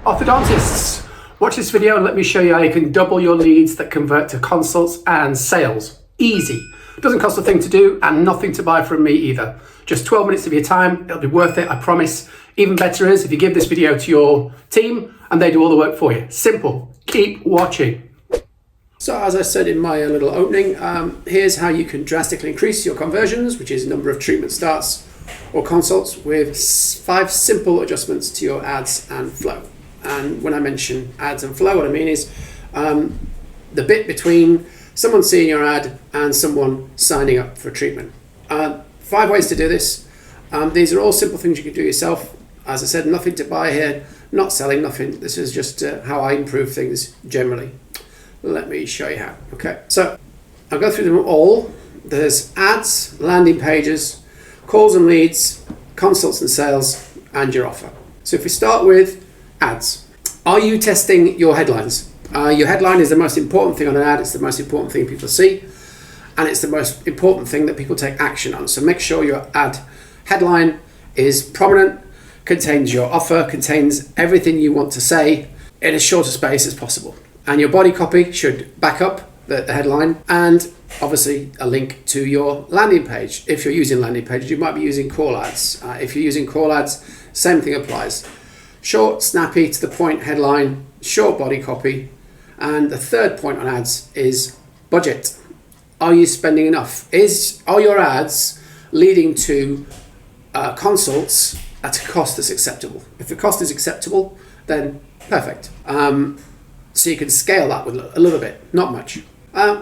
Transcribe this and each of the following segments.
Orthodontists, watch this video and let me show you how you can double your leads that convert to consults and sales. Easy. Doesn't cost a thing to do and nothing to buy from me either. Just 12 minutes of your time. It'll be worth it, I promise. Even better is if you give this video to your team and they do all the work for you. Simple. Keep watching. So as I said in my little opening, here's how you can drastically increase your conversions, which is number of treatment starts or consults, with 5 simple adjustments to your ads and flow. And when I mention ads and flow, what I mean is the bit between someone seeing your ad and someone signing up for treatment. 5 ways to do this. These are all simple things you can do yourself. As I said, nothing to buy here, not selling nothing. This is just how I improve things generally. Let me show you how. Okay, so I'll go through them all. There's ads, landing pages, calls and leads, consults and sales, and your offer. So if we start with ads, are you testing your headlines? Your headline is the most important thing on an ad. It's the most important thing people see, and it's the most important thing that people take action on. So make sure your ad headline is prominent, contains your offer, contains everything you want to say in as short a space as possible. And your body copy should back up the headline, and obviously a link to your landing page. If you're using landing pages, you might be using call ads. If you're using call ads, same thing applies. Short, snappy, to the point headline, short body copy. And the third point on ads is budget. Are you spending enough? Are your ads leading to consults at a cost that's acceptable? If the cost is acceptable, then perfect. So you can scale that with a little bit, not much.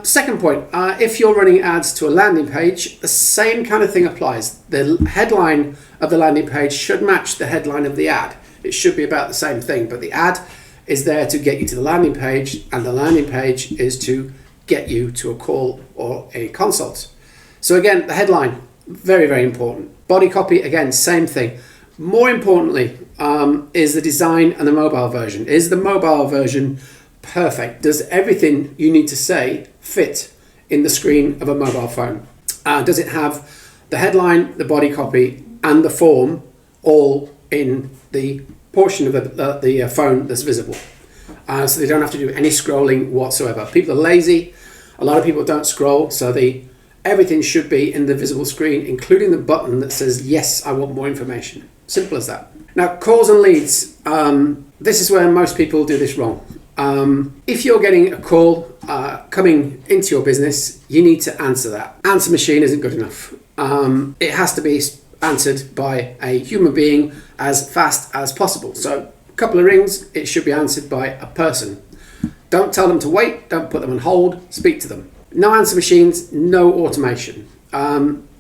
Second point, if you're running ads to a landing page, the same kind of thing applies. The headline of the landing page should match the headline of the ad. It should be about the same thing, but the ad is there to get you to the landing page, and the landing page is to get you to a call or a consult. So again, the headline, very, very important. Body copy, again, same thing. More importantly, is the design and the mobile version. Is the mobile version perfect? Does everything you need to say fit in the screen of a mobile phone? Does it have the headline, the body copy, and the form all in the portion of the phone that's visible? So they don't have to do any scrolling whatsoever. People are lazy. A lot of people don't scroll, so everything should be in the visible screen, including the button that says, yes, I want more information. Simple as that. Now, calls and leads. This is where most people do this wrong. If you're getting a call coming into your business, you need to answer that. Answer machine isn't good enough. It has to be answered by a human being as fast as possible. So a couple of rings, it should be answered by a person. Don't tell them to wait, don't put them on hold, speak to them. No answer machines, no automation.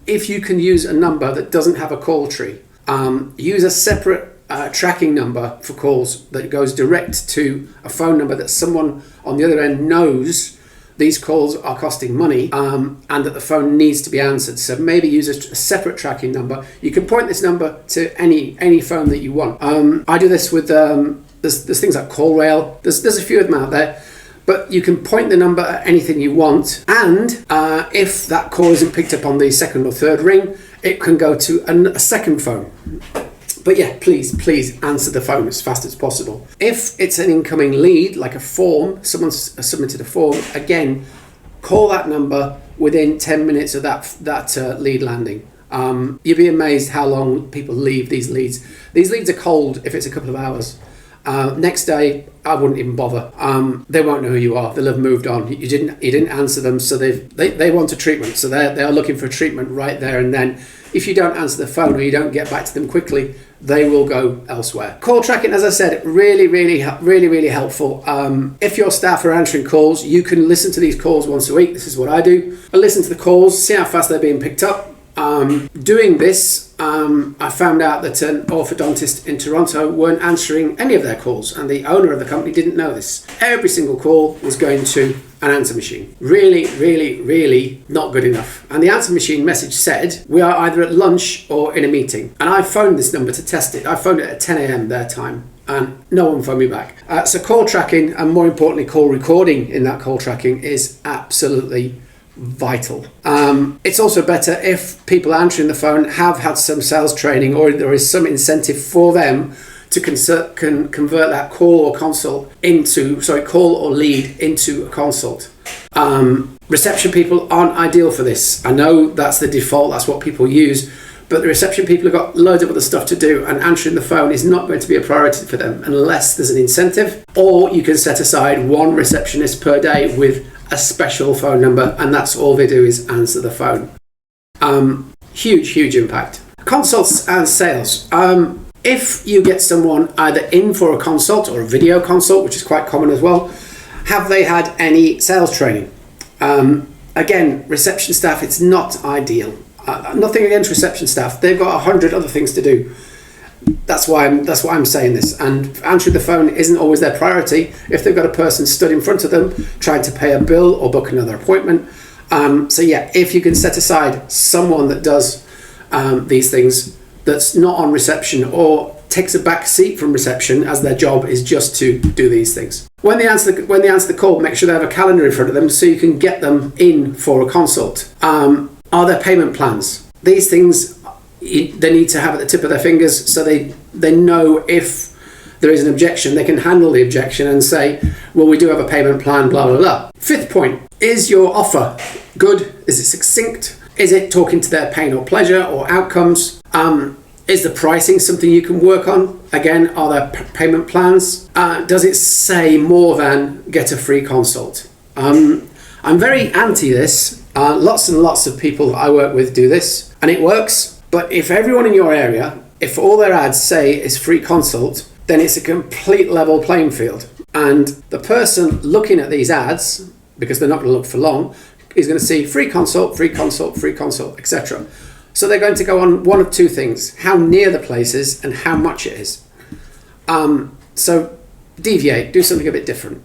If you can use a number that doesn't have a call tree, use a separate tracking number for calls that goes direct to a phone number that someone on the other end knows these calls are costing money, and that the phone needs to be answered. So maybe use a separate tracking number. You can point this number to any phone that you want. I do this with, there's things like CallRail. There's a few of them out there. But you can point the number at anything you want, and if that call isn't picked up on the second or third ring, it can go to a second phone. But yeah, please answer the phone as fast as possible. If it's an incoming lead, like a form, someone's submitted a form, again, call that number within 10 minutes of that lead landing. You'd be amazed how long people leave these leads. These leads are cold if it's a couple of hours. Next day, I wouldn't even bother. They won't know who you are. They'll have moved on. You didn't answer them, so they want a treatment. So they are looking for a treatment right there and then. If you don't answer the phone or you don't get back to them quickly, they will go elsewhere. Call tracking, as I said, really helpful. If your staff are answering calls, you can listen to these calls once a week. This is what I do. I listen to the calls, see how fast they're being picked up. Doing this, I found out that an orthodontist in Toronto weren't answering any of their calls, and the owner of the company didn't know this. Every single call was going to an answer machine. Really not good enough. And the answer machine message said, we are either at lunch or in a meeting. And I phoned this number to test it. I phoned it at 10 a.m. their time, and no one phoned me back. So call tracking, and more importantly, call recording in that call tracking, is absolutely vital. It's also better if people answering the phone have had some sales training, or there is some incentive for them to convert that call or lead into a consult. Reception people aren't ideal for this. I know that's the default, that's what people use, but the reception people have got loads of other stuff to do, and answering the phone is not going to be a priority for them unless there's an incentive, or you can set aside one receptionist per day with a special phone number, and that's all they do is answer the phone. Huge impact. Consults and sales. If you get someone either in for a consult or a video consult, which is quite common as well, have they had any sales training? Again, reception staff, it's not ideal. Nothing against reception staff. They've got 100 other things to do. That's why I'm saying this. And answering the phone isn't always their priority if they've got a person stood in front of them trying to pay a bill or book another appointment. So yeah, if you can set aside someone that does these things, that's not on reception or takes a back seat from reception as their job is just to do these things. When they answer the call, make sure they have a calendar in front of them so you can get them in for a consult. Are there payment plans? These things they need to have at the tip of their fingers so they know if there is an objection, they can handle the objection and say, well, we do have a payment plan, blah, blah, blah. Fifth point, is your offer good? Is it succinct? Is it talking to their pain or pleasure or outcomes? Is the pricing something you can work on? Again, are there payment plans? Does it say more than get a free consult? I'm very anti this. Lots and lots of people I work with do this, and it works. But if everyone in your area, if all their ads say is free consult, then it's a complete level playing field. And the person looking at these ads, because they're not going to look for long, is going to see free consult, free consult, free consult, etc. So they're going to go on one of two things: how near the place is and how much it is. So deviate, do something a bit different.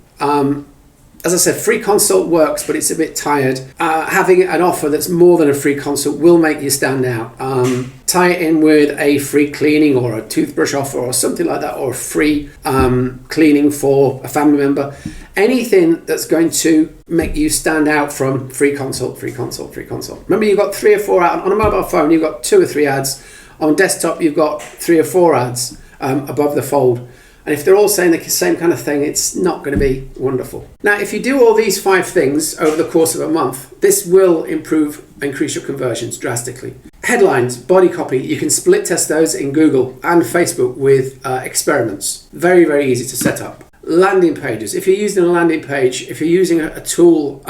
As I said, free consult works, but it's a bit tired. Having an offer that's more than a free consult will make you stand out. Tie it in with a free cleaning or a toothbrush offer or something like that, or a free cleaning for a family member. Anything that's going to make you stand out from free consult, free consult, free consult. Remember, you've got 3 or 4 ads. On a mobile phone, you've got 2 or 3 ads. On desktop, you've got 3 or 4 ads above the fold. And if they're all saying the same kind of thing, it's not going to be wonderful. Now, if you do all these 5 things over the course of a month, this will increase your conversions drastically. Headlines, body copy, you can split test those in Google and Facebook with experiments. Very, very easy to set up. Landing pages. If you're using a landing page, if you're using a tool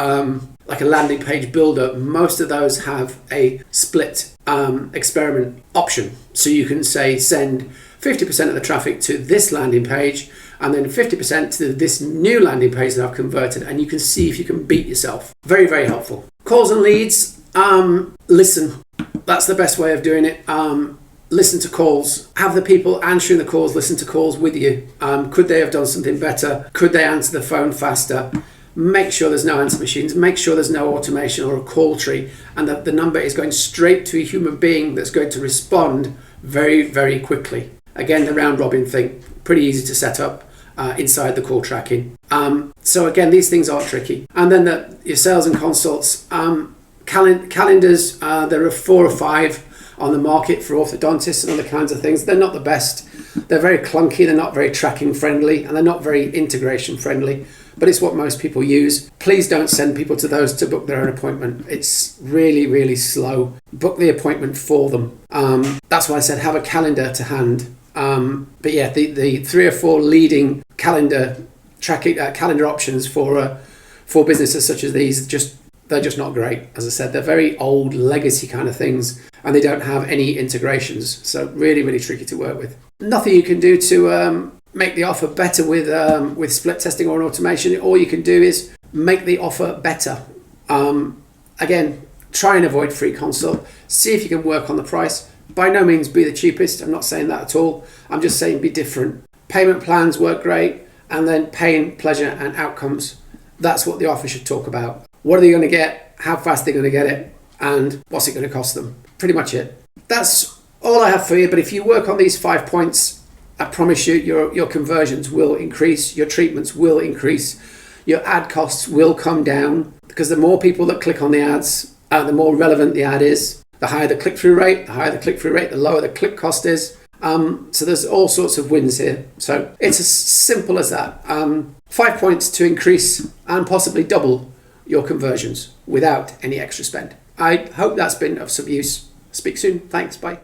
like a landing page builder, most of those have a split experiment option. So you can say send 50% of the traffic to this landing page and then 50% to this new landing page that I've converted, and you can see if you can beat yourself. Very, very helpful. Calls and leads. Listen. That's the best way of doing it. Listen to calls. Have the people answering the calls listen to calls with you. Could they have done something better? Could they answer the phone faster? Make sure there's no answer machines. Make sure there's no automation or a call tree, and that the number is going straight to a human being that's going to respond very, very quickly. Again, the round robin thing, pretty easy to set up inside the call tracking. So again, these things are tricky. And then your sales and consults. Calendars, there are 4 or 5 on the market for orthodontists and other kinds of things. They're not the best. They're very clunky, they're not very tracking friendly, and they're not very integration friendly, but it's what most people use. Please don't send people to those to book their own appointment. It's really, really slow. Book the appointment for them. That's why I said have a calendar to hand. But yeah, the 3 or 4 leading calendar tracking calendar options for businesses such as these, they're just not great. As I said, they're very old legacy kind of things, and they don't have any integrations. So really, really tricky to work with. Nothing you can do to make the offer better with split testing or an automation. All you can do is make the offer better. Again, try and avoid free consult. See if you can work on the price. By no means be the cheapest. I'm not saying that at all. I'm just saying be different. Payment plans work great, and then pain, pleasure, and outcomes. That's what the offer should talk about. What are they going to get? How fast are they going to get it? And what's it going to cost them? Pretty much it. That's all I have for you. But if you work on these 5 points, I promise you, your conversions will increase. Your treatments will increase. Your ad costs will come down, because the more people that click on the ads, the more relevant the ad is. The higher the click-through rate, the lower the click cost is. So there's all sorts of wins here. So it's as simple as that. 5 points to increase and possibly double your conversions without any extra spend. I hope that's been of some use. Speak soon. Thanks. Bye.